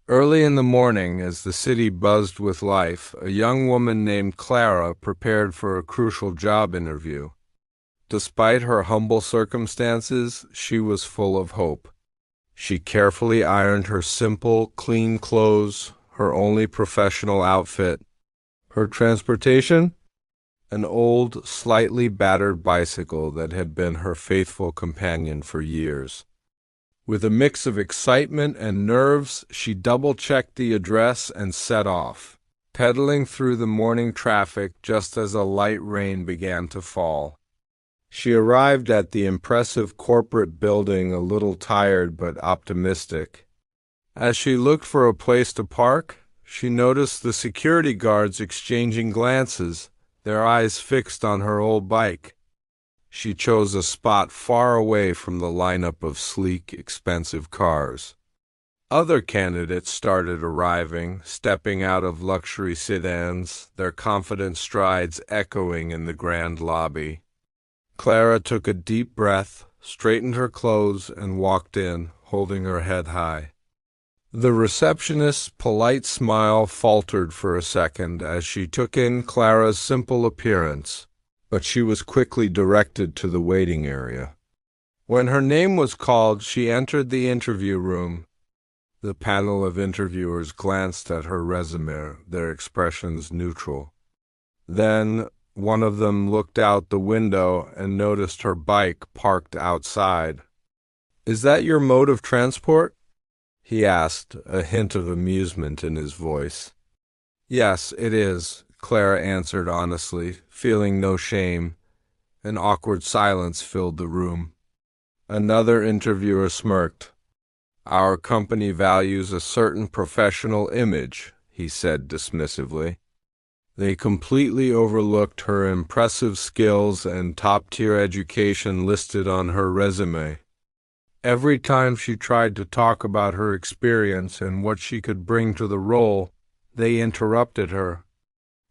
Early in the morning, as the city buzzed with life, a young woman named Clara prepared for a crucial job interview. Despite her humble circumstances, she was full of hope. She carefully ironed her simple, clean clothes, her only professional outfit. Her transportation? An old, slightly battered bicycle that had been her faithful companion for years. With a mix of excitement and nerves, she double-checked the address and set off, pedaling through the morning traffic just as a light rain began to fall. She arrived at the impressive corporate building a little tired but optimistic. As she looked for a place to park, she noticed the security guards exchanging glances, their eyes fixed on her old bike. She chose a spot far away from the lineup of sleek, expensive cars. Other candidates started arriving, stepping out of luxury sedans, their confident strides echoing in the grand lobby. Clara took a deep breath, straightened her clothes, and walked in, holding her head high. The receptionist's polite smile faltered for a second as she took in Clara's simple appearance, but she was quickly directed to the waiting area. When her name was called, she entered the interview room. The panel of interviewers glanced at her resume, their expressions neutral. Then one of them looked out the window and noticed her bike parked outside. "Is that your mode of transport?" he asked, a hint of amusement in his voice. "Yes, it is," Clara answered honestly, feeling no shame. An awkward silence filled the room. Another interviewer smirked. "Our company values a certain professional image," he said dismissively. They completely overlooked her impressive skills and top-tier education listed on her resume. Every time she tried to talk about her experience and what she could bring to the role, they interrupted her.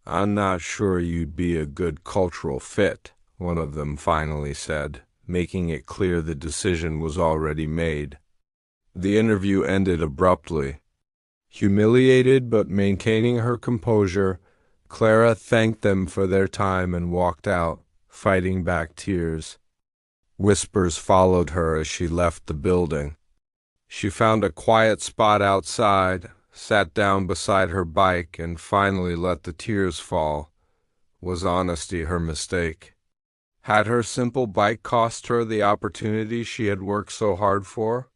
"I'm not sure you'd be a good cultural fit," one of them finally said, making it clear the decision was already made. The interview ended abruptly. Humiliated but maintaining her composure, Clara thanked them for their time and walked out, fighting back tears. Whispers followed her as she left the building. She found a quiet spot outside, sat down beside her bike, and finally let the tears fall. Was honesty her mistake? Had her simple bike cost her the opportunity she had worked so hard for?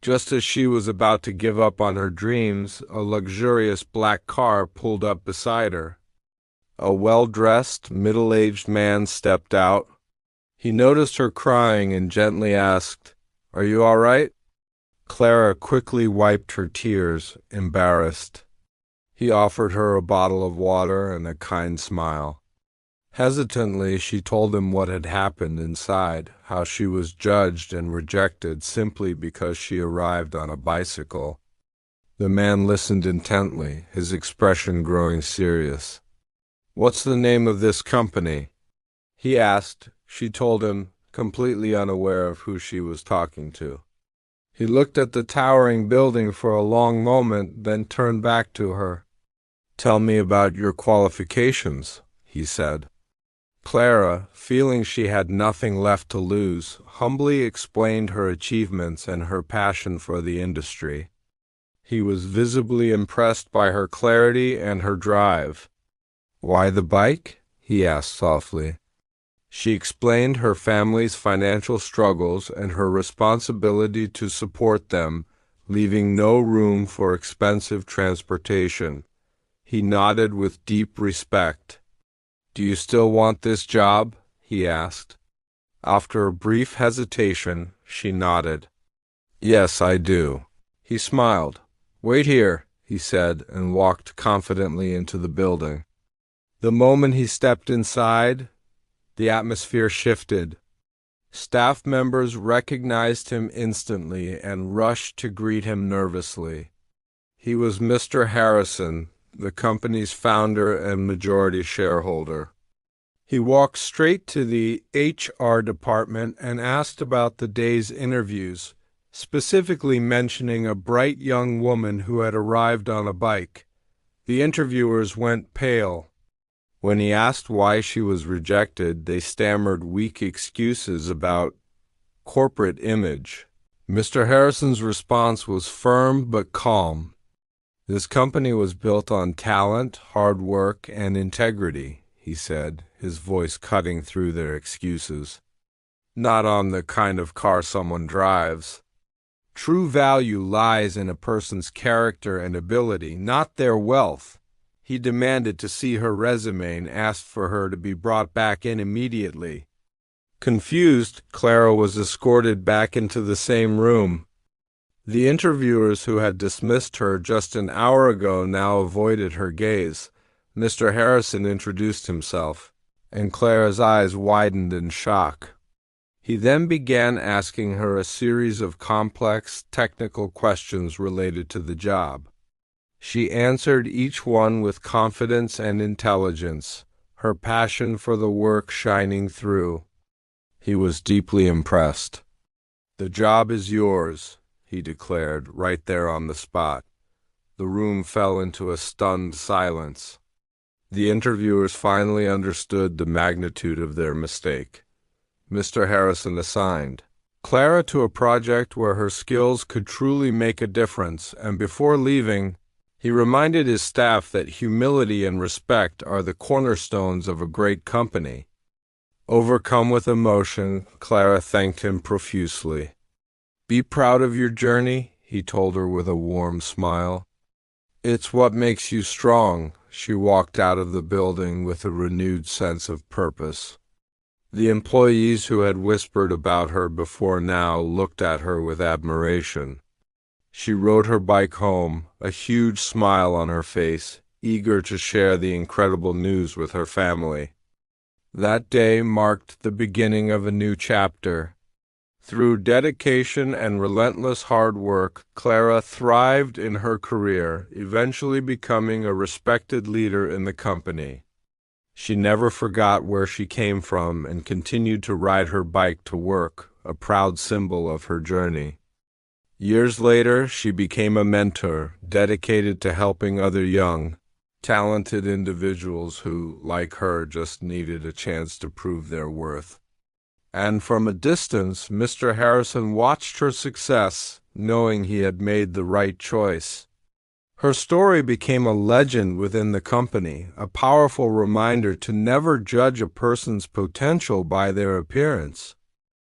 Just as she was about to give up on her dreams, a luxurious black car pulled up beside her. A well-dressed, middle-aged man stepped out. He noticed her crying and gently asked, "Are you all right?" Clara quickly wiped her tears, embarrassed. He offered her a bottle of water and a kind smile. Hesitantly, she told him what had happened inside, how she was judged and rejected simply because she arrived on a bicycle. The man listened intently, his expression growing serious. "What's the name of this company?" he asked. She told him, completely unaware of who she was talking to. He looked at the towering building for a long moment, then turned back to her. "Tell me about your qualifications," he said. Clara, feeling she had nothing left to lose, humbly explained her achievements and her passion for the industry. He was visibly impressed by her clarity and her drive. "Why the bike?" he asked softly. She explained her family's financial struggles and her responsibility to support them, leaving no room for expensive transportation. He nodded with deep respect. "Do you still want this job?" he asked. After a brief hesitation, she nodded. "Yes, I do." He smiled. "Wait here," he said, and walked confidently into the building. The moment he stepped inside, the atmosphere shifted. Staff members recognized him instantly and rushed to greet him nervously. He was Mr. Harrison, the company's founder and majority shareholder. He walked straight to the HR department and asked about the day's interviews, specifically mentioning a bright young woman who had arrived on a bike. The interviewers went pale. When he asked why she was rejected, they stammered weak excuses about corporate image. Mr. Harrison's response was firm but calm. This company was built on talent, hard work, and integrity, he said, his voice cutting through their excuses. Not on the kind of car someone drives. True value lies in a person's character and ability, not their wealth. He demanded to see her resume and asked for her to be brought back in immediately. Confused, Clara was escorted back into the same room. The interviewers who had dismissed her just an hour ago now avoided her gaze. Mr. Harrison introduced himself, and Clara's eyes widened in shock. He then began asking her a series of complex, technical questions related to the job. She answered each one with confidence and intelligence, her passion for the work shining through. He was deeply impressed. "The job is yours," he declared, right there on the spot. The room fell into a stunned silence. The interviewers finally understood the magnitude of their mistake. Mr. Harrison assigned Clara to a project where her skills could truly make a difference, and before leaving, he reminded his staff that humility and respect are the cornerstones of a great company. Overcome with emotion, Clara thanked him profusely. "Be proud of your journey," he told her with a warm smile. "It's what makes you strong." She walked out of the building with a renewed sense of purpose. The employees who had whispered about her before now looked at her with admiration. She rode her bike home, a huge smile on her face, eager to share the incredible news with her family. That day marked the beginning of a new chapter. Through dedication and relentless hard work, Clara thrived in her career, eventually becoming a respected leader in the company. She never forgot where she came from and continued to ride her bike to work, a proud symbol of her journey. Years later, she became a mentor, dedicated to helping other young, talented individuals who, like her, just needed a chance to prove their worth. And from a distance, Mr. Harrison watched her success, knowing he had made the right choice. Her story became a legend within the company, a powerful reminder to never judge a person's potential by their appearance.